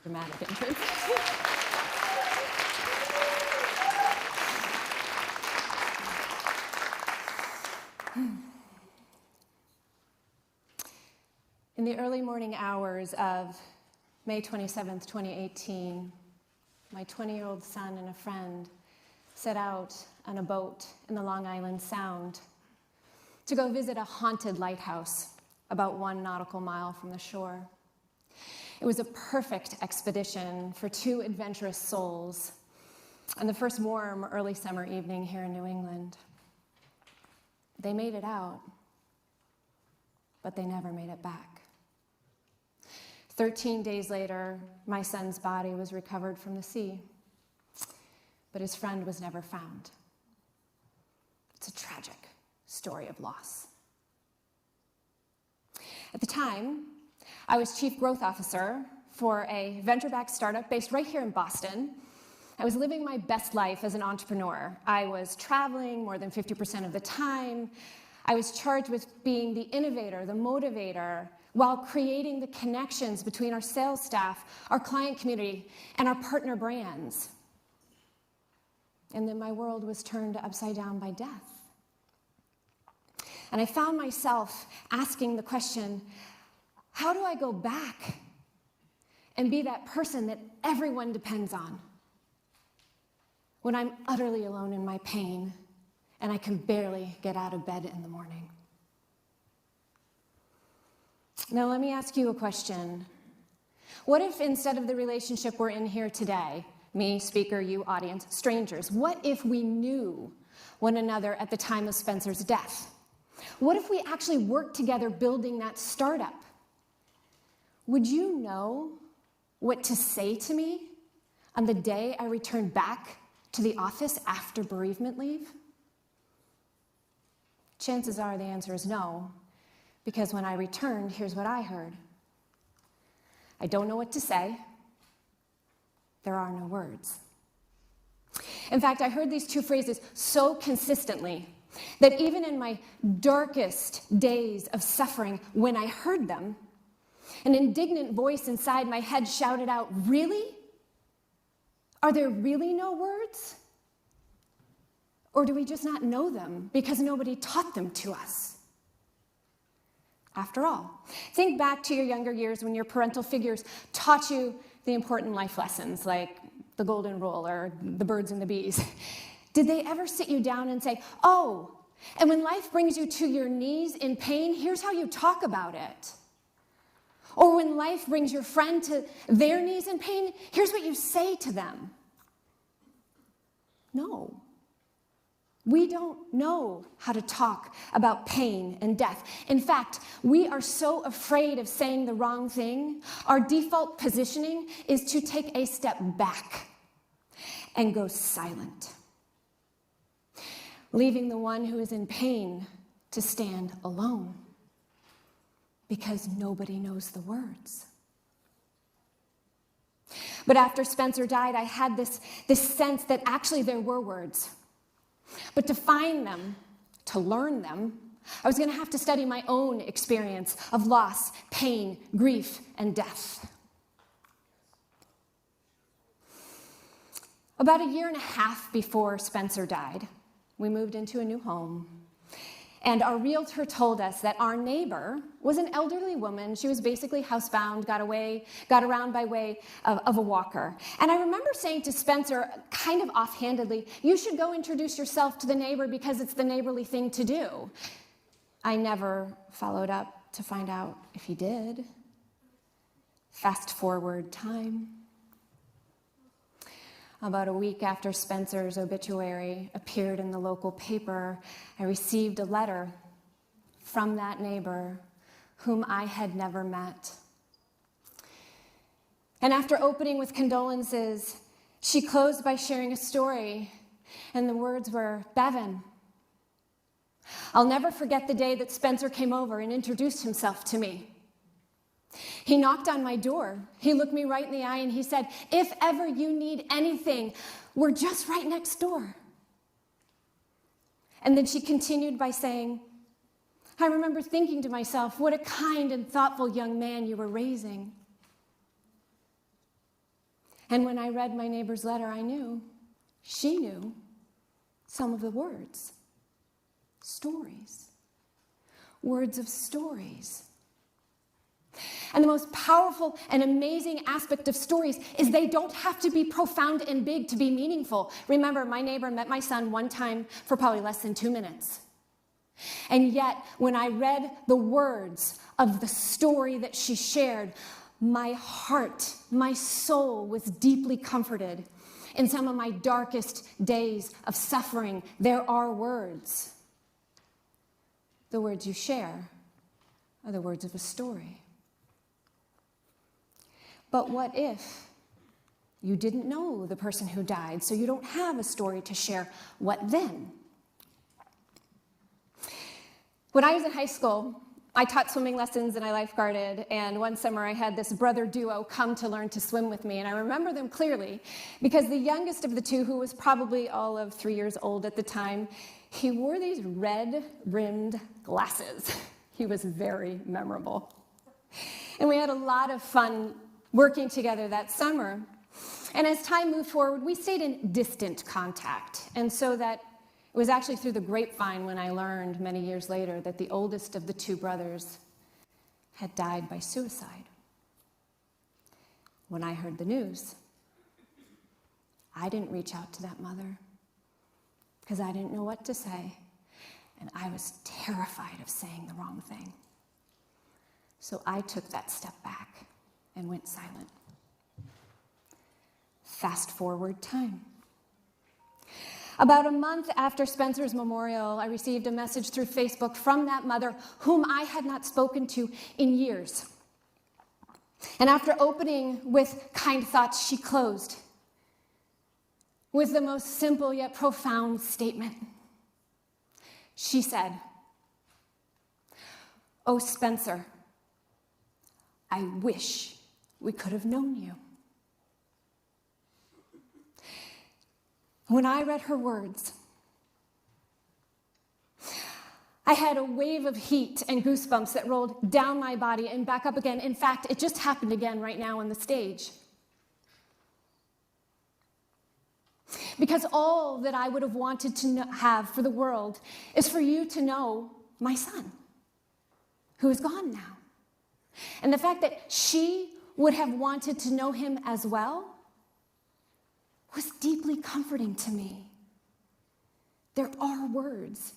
dramatic entrance. In the early morning hours of May 27th, 2018, my 20-year-old son and a friend set out on a boat in the Long Island Sound to go visit a haunted lighthouse about 1 nautical mile from the shore. It was a perfect expedition for 2 adventurous souls on the first warm early summer evening here in New England. They made it out, but they never made it back. 13 days later, my son's body was recovered from the sea, but his friend was never found. It's a tragic story of loss. At the time, I was Chief Growth Officer for a venture-backed startup based right here in Boston. I was living my best life as an entrepreneur. I was traveling more than 50% of the time. I was charged with being the innovator, the motivator, while creating the connections between our sales staff, our client community, and our partner brands. And then my world was turned upside down by death. And I found myself asking the question, how do I go back and be that person that everyone depends on when I'm utterly alone in my pain and I can barely get out of bed in the morning? Now, let me ask you a question. What if instead of the relationship we're in here today, me, speaker, you, audience, strangers, what if we knew one another at the time of Spencer's death? What if we actually worked together building that startup? Would you know what to say to me on the day I returned back to the office after bereavement leave? Chances are the answer is no, because when I returned, here's what I heard. I don't know what to say. There are no words. In fact, I heard these 2 phrases so consistently that even in my darkest days of suffering, when I heard them, an indignant voice inside my head shouted out, "Really? Are there really no words? Or do we just not know them because nobody taught them to us?" After all, think back to your younger years when your parental figures taught you the important life lessons like the golden rule or the birds and the bees. Did they ever sit you down and say, "Oh, and when life brings you to your knees in pain, here's how you talk about it"? Or when life brings your friend to their knees in pain, here's what you say to them? No. We don't know how to talk about pain and death. In fact, we are so afraid of saying the wrong thing, our default positioning is to take a step back and go silent, leaving the one who is in pain to stand alone because nobody knows the words. But after Spencer died, I had this sense that actually there were words. But to find them, to learn them, I was going to have to study my own experience of loss, pain, grief, and death. About 1.5 years before Spencer died, we moved into a new home. And our realtor told us that our neighbor was an elderly woman. She was basically housebound, got around by way of a walker. And I remember saying to Spencer, kind of offhandedly, "You should go introduce yourself to the neighbor because it's the neighborly thing to do." I never followed up to find out if he did. Fast forward time. About a week after Spencer's obituary appeared in the local paper, I received a letter from that neighbor whom I had never met. And after opening with condolences, she closed by sharing a story, and the words were, "Bevin, I'll never forget the day that Spencer came over and introduced himself to me. He knocked on my door. He looked me right in the eye and he said, 'If ever you need anything, we're just right next door.'" And then she continued by saying, "I remember thinking to myself, what a kind and thoughtful young man you were raising." And when I read my neighbor's letter, I knew she knew some of the words. Stories. Words of stories. And the most powerful and amazing aspect of stories is they don't have to be profound and big to be meaningful. Remember, my neighbor met my son one time for probably less than 2 minutes. And yet, when I read the words of the story that she shared, my heart, my soul was deeply comforted. In some of my darkest days of suffering, there are words. The words you share are the words of a story. But what if you didn't know the person who died, so you don't have a story to share? What then? When I was in high school, I taught swimming lessons and I lifeguarded, and one summer I had this brother duo come to learn to swim with me, and I remember them clearly because the youngest of the two, who was probably all of 3 years old at the time, he wore these red-rimmed glasses. He was very memorable. And we had a lot of fun working together that summer. And as time moved forward, we stayed in distant contact. And so that it was actually through the grapevine when I learned many years later that the oldest of the two brothers had died by suicide. When I heard the news, I didn't reach out to that mother because I didn't know what to say, and I was terrified of saying the wrong thing. So I took that step back and went silent. Fast forward time. About a month after Spencer's memorial, I received a message through Facebook from that mother whom I had not spoken to in years. And after opening with kind thoughts, she closed with the most simple yet profound statement. She said, "Oh, Spencer, I wish we could have known you." When I read her words, I had a wave of heat and goosebumps that rolled down my body and back up again. In fact, it just happened again right now on the stage. Because all that I would have wanted to have for the world is for you to know my son, who is gone now. And the fact that she would have wanted to know him as well was deeply comforting to me. There are words.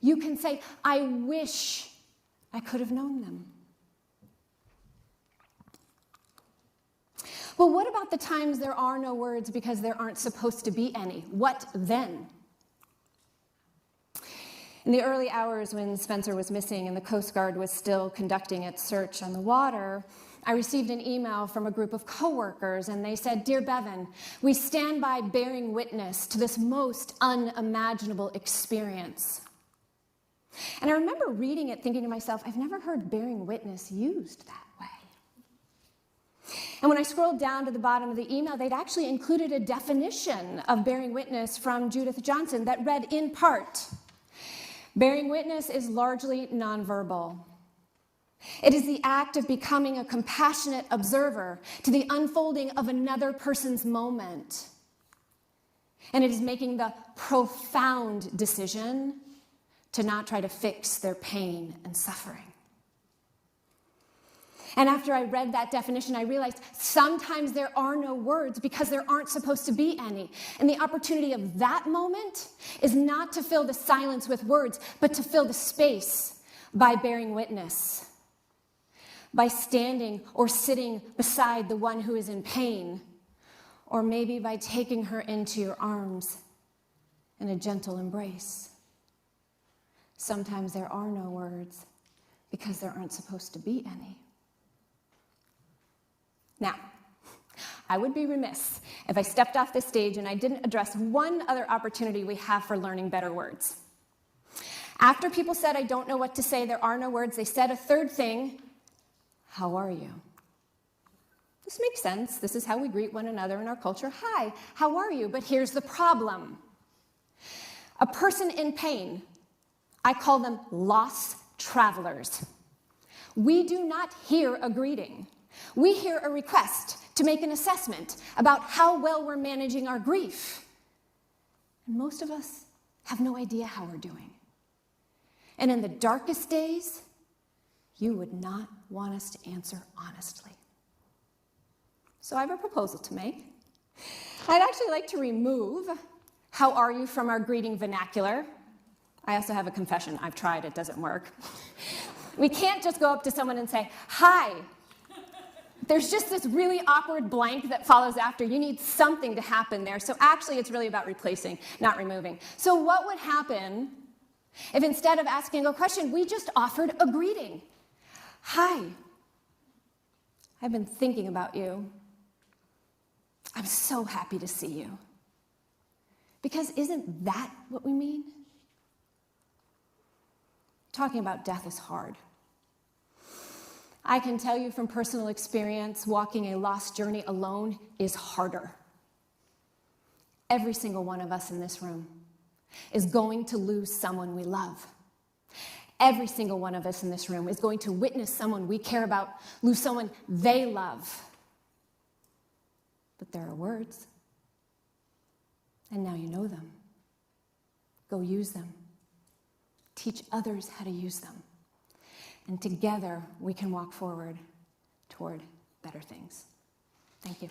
You can say, "I wish I could have known them." But what about the times there are no words because there aren't supposed to be any? What then? In the early hours when Spencer was missing and the Coast Guard was still conducting its search on the water, I received an email from a group of coworkers, and they said, "Dear Bevin, we stand by bearing witness to this most unimaginable experience." And I remember reading it thinking to myself, I've never heard bearing witness used that way. And when I scrolled down to the bottom of the email, they'd actually included a definition of bearing witness from Judith Johnson that read in part, "Bearing witness is largely nonverbal. It is the act of becoming a compassionate observer to the unfolding of another person's moment. And it is making the profound decision to not try to fix their pain and suffering." And after I read that definition, I realized sometimes there are no words because there aren't supposed to be any. And the opportunity of that moment is not to fill the silence with words, but to fill the space by bearing witness. By standing or sitting beside the one who is in pain, or maybe by taking her into your arms in a gentle embrace. Sometimes there are no words because there aren't supposed to be any. Now, I would be remiss if I stepped off the stage and I didn't address one other opportunity we have for learning better words. After people said, "I don't know what to say, there are no words," they said a third thing: "How are you?" This makes sense. This is how we greet one another in our culture. "Hi, how are you?" But here's the problem. A person in pain, I call them lost travelers. We do not hear a greeting. We hear a request to make an assessment about how well we're managing our grief. And most of us have no idea how we're doing. And in the darkest days, you would not want us to answer honestly. So I have a proposal to make. I'd actually like to remove "how are you" from our greeting vernacular. I also have a confession. I've tried, it doesn't work. We can't just go up to someone and say, "Hi." There's just this really awkward blank that follows after. You need something to happen there. So actually, it's really about replacing, not removing. So what would happen if instead of asking a question, we just offered a greeting? "Hi, I've been thinking about you. I'm so happy to see you." Because isn't that what we mean? Talking about death is hard. I can tell you from personal experience, walking a lost journey alone is harder. Every single one of us in this room is going to lose someone we love. Every single one of us in this room is going to witness someone we care about lose someone they love. But there are words, and now you know them. Go use them. Teach others how to use them. And together, we can walk forward toward better things. Thank you.